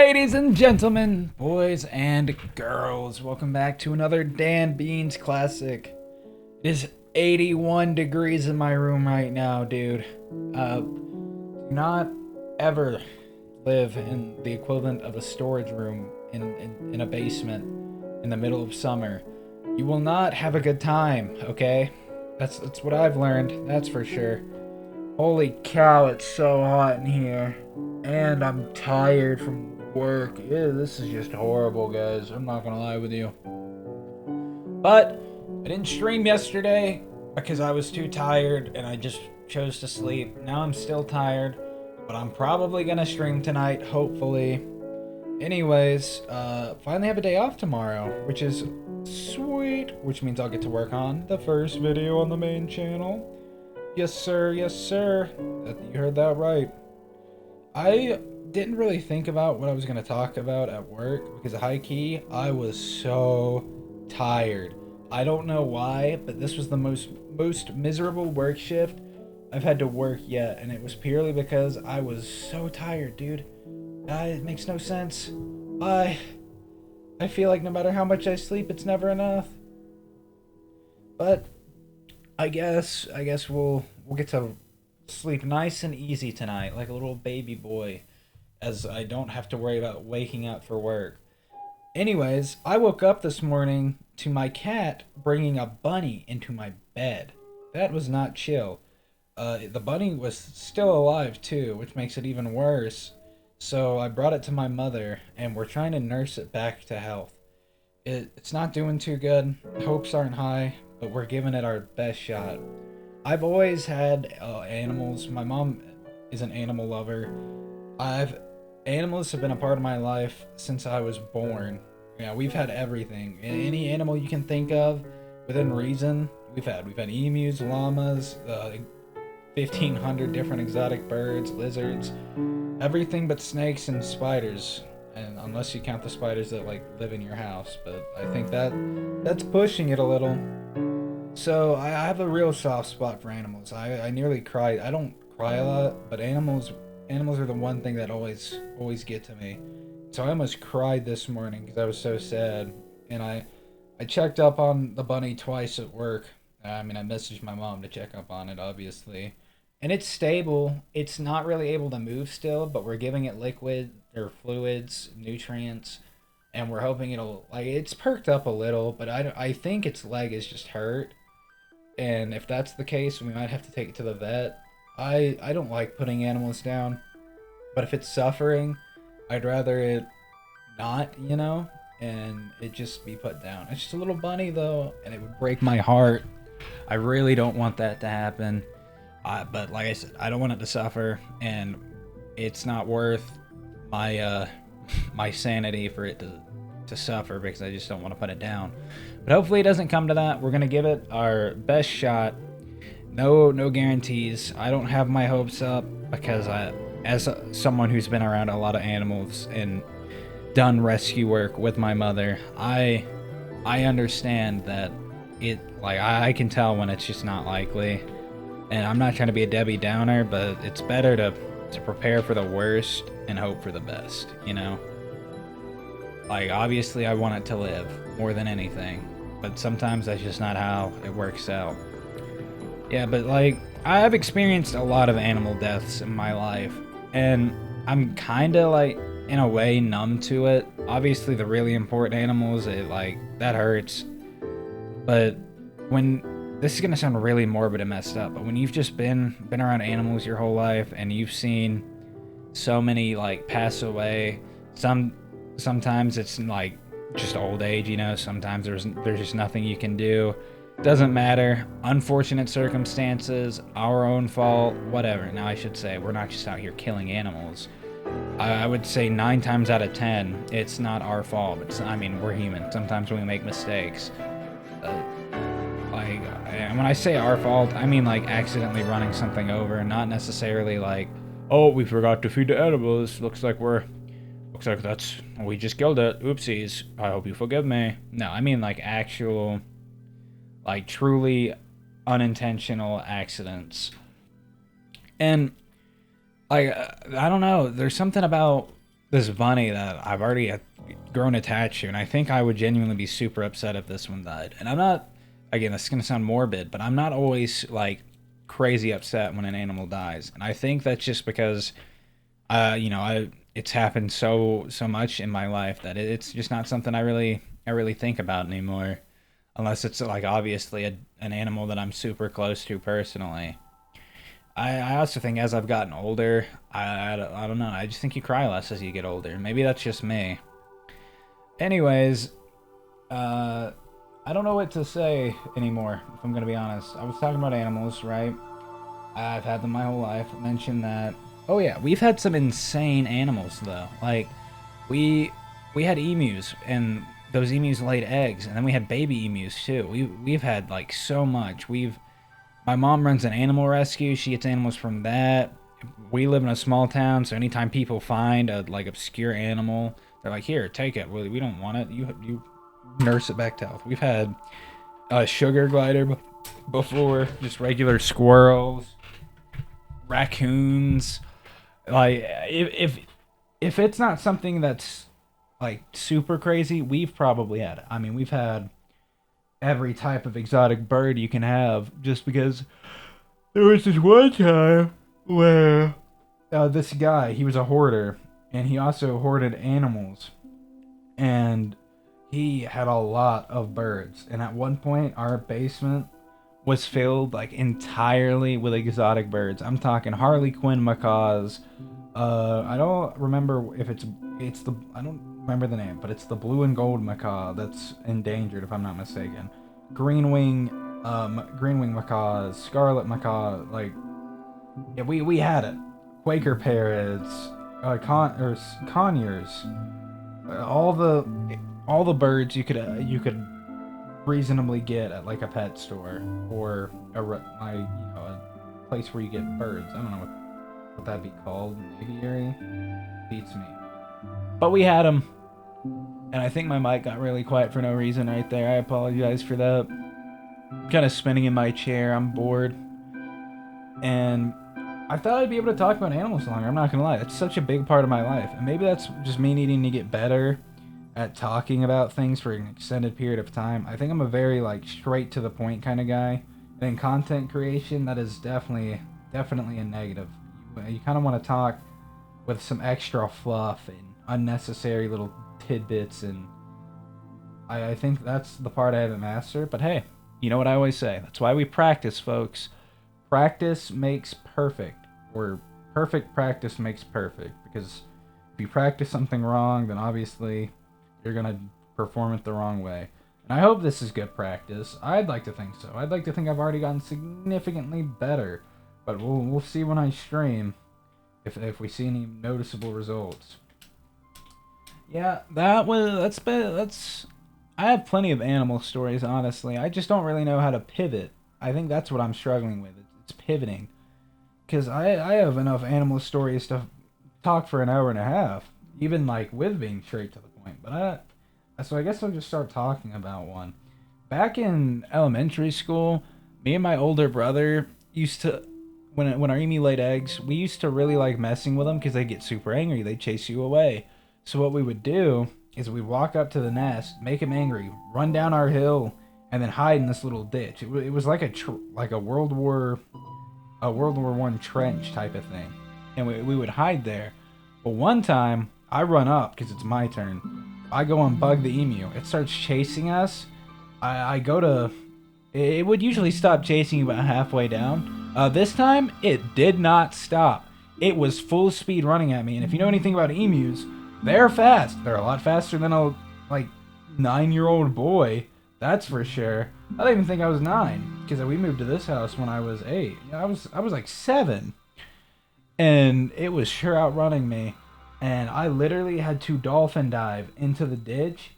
Ladies and gentlemen, boys and girls, welcome back to another Dan Beans classic. It is 81 degrees in my room right now, dude. Do not ever live in the equivalent of a storage room in a basement in the middle of summer. You will not have a good time, okay? That's what I've learned, that's for sure. Holy cow, it's so hot in here. And I'm tired from work. Ew, this is just horrible, guys. I'm not gonna lie with you. But I didn't stream yesterday because I was too tired and I just chose to sleep. Now I'm still tired, but I'm probably gonna stream tonight, hopefully. Anyways, finally have a day off tomorrow, which is sweet, which means I'll get to work on the first video on the main channel. Yes, sir. Yes, sir. You heard that right. I didn't really think about what I was going to talk about at work because high key, I was so tired. I don't know why, but this was the most miserable work shift I've had to work yet, and it was purely because I was so tired, dude. It makes no sense. I feel like no matter how much I sleep, it's never enough. But I guess we'll get to sleep nice and easy tonight, like a little baby boy, as I don't have to worry about waking up for work. Anyways, I woke up this morning to my cat bringing a bunny into my bed. That was not chill. The bunny was still alive too, which makes it even worse. So I brought it to my mother, and we're trying to nurse it back to health. It's not doing too good. Hopes aren't high, but we're giving it our best shot. I've always had animals. My mom is an animal lover. Animals have been a part of my life since I was born. Yeah, we've had everything. Any animal you can think of within reason, we've had. We've had emus, llamas, 1,500 different exotic birds, lizards, everything but snakes and spiders. And unless you count the spiders that like live in your house, but I think that's pushing it a little. So I have a real soft spot for animals. I nearly cried. I don't cry a lot, but animals are the one thing that always get to me. So I almost cried this morning because I was so sad. And I checked up on the bunny twice at work. I mean, I messaged my mom to check up on it, obviously. And it's stable. It's not really able to move still, but we're giving it liquid or fluids, nutrients, and we're hoping it's perked up a little, but I think its leg is just hurt. And if that's the case, we might have to take it to the vet. I don't like putting animals down, but if it's suffering, I'd rather it not, and it just be put down. It's just a little bunny though, and it would break my heart. I really don't want that to happen. But like I said, I don't want it to suffer, and it's not worth my my sanity for it to suffer because I just don't want to put it down. But hopefully it doesn't come to that. We're gonna give it our best shot. No guarantees. I don't have my hopes up because as someone who's been around a lot of animals and done rescue work with my mother, I understand that I can tell when it's just not likely. And I'm not trying to be a Debbie Downer, but it's better to prepare for the worst and hope for the best, Like, obviously I want it to live more than anything, but sometimes that's just not how it works out. Yeah, but I've experienced a lot of animal deaths in my life, and I'm kind of in a way numb to it. Obviously the really important animals, that hurts. But this is gonna sound really morbid and messed up, but when you've just been around animals your whole life and you've seen so many pass away, sometimes it's just old age, sometimes there's just nothing you can do. Doesn't matter. Unfortunate circumstances, our own fault, whatever. Now I should say we're not just out here killing animals. I would say 9 times out of 10 it's not our fault. We're human. Sometimes we make mistakes. And when I say our fault, I mean accidentally running something over, not necessarily oh, we forgot to feed the animals. Looks like we just killed it. Oopsies. I hope you forgive me. No, I mean actual, truly unintentional accidents. And I don't know. There's something about this bunny that I've already grown attached to, and I think I would genuinely be super upset if this one died. And I'm not, again, this is gonna sound morbid, but I'm not always like crazy upset when an animal dies, and I think that's just because, it's happened so much in my life that it's just not something I really think about anymore, unless it's like obviously an animal that I'm super close to personally. I also think as I've gotten older, I don't know. I just think you cry less as you get older. Maybe that's just me. Anyways, I don't know what to say anymore, if I'm gonna be honest. I was talking about animals, right? I've had them my whole life. I mentioned that. Oh yeah, we've had some insane animals though. Like, we we had emus, and those emus laid eggs, and then we had baby emus too. We've had like so much. My mom runs an animal rescue. She gets animals from that. We live in a small town, so anytime people find a like obscure animal, they're like, "Here, take it. We don't want it. You nurse it back to health." We've had a sugar glider before, just regular squirrels, raccoons. Like if it's not something that's like super crazy, we've probably had it. I mean, we've had every type of exotic bird you can have, just because there was this one time where this guy, he was a hoarder, and he also hoarded animals, and he had a lot of birds. And at one point, our basement was filled like entirely with exotic birds. I'm talking Harlequin macaws. I don't remember if it's the I don't remember the name, but it's the blue and gold macaw that's endangered, if I'm not mistaken. Green wing macaws, scarlet macaw. Like, yeah, we had it. Quaker parrots, conures, all the birds you could reasonably get at like a pet store, or a place where you get birds. I don't know what that'd be called. Aviary beats me. But we had them, and I think my mic got really quiet for no reason right there. I apologize for that. I'm kind of spinning in my chair. I'm bored, and I thought I'd be able to talk about animals longer. I'm not gonna lie, it's such a big part of my life, and maybe that's just me needing to get better at talking about things for an extended period of time. I think I'm a very like straight to the point kind of guy. And in content creation, that is definitely a negative. You kind of want to talk with some extra fluff and unnecessary little tidbits, and I think that's the part I haven't mastered. But hey, you know what I always say? That's why we practice, folks. Practice makes perfect, or perfect practice makes perfect. Because if you practice something wrong, then obviously you're gonna perform it the wrong way. And I hope this is good practice. I'd like to think so. I'd like to think I've already gotten significantly better, but we'll see when I stream if we see any noticeable results. Yeah, that's. I have plenty of animal stories, honestly. I just don't really know how to pivot. I think that's what I'm struggling with. It's pivoting, because I have enough animal stories to talk for an hour and a half, even like with being straight to the point. So I guess I'll just start talking about one. Back in elementary school, me and my older brother used to, when our emu laid eggs, we used to really like messing with them because they get super angry. They chase you away. So what we would do is we'd walk up to the nest, make them angry, run down our hill, and then hide in this little ditch. It was like a World War I trench type of thing, and we would hide there. But one time, I run up because it's my turn. I go and bug the emu. It starts chasing us. I go to. It would usually stop chasing you about halfway down. This time, it did not stop. It was full speed running at me. And if you know anything about emus, they're fast. They're a lot faster than a like 9-year-old boy. That's for sure. I don't even think I was 9, because we moved to this house when I was 8. I was like 7, and it was sure outrunning me. And I literally had to dolphin dive into the ditch,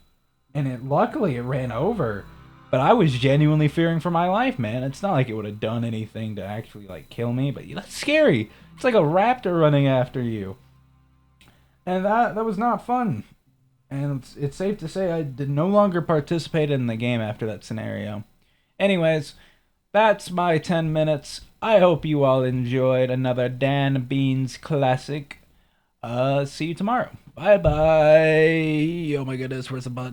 and luckily it ran over. But I was genuinely fearing for my life, man. It's not like it would have done anything to actually like kill me, but that's scary. It's like a raptor running after you, and that was not fun. And it's safe to say I did no longer participate in the game after that scenario. Anyways, that's my 10 minutes. I hope you all enjoyed another Dan Beans classic. See you tomorrow. Bye bye. Oh my goodness, where's the button?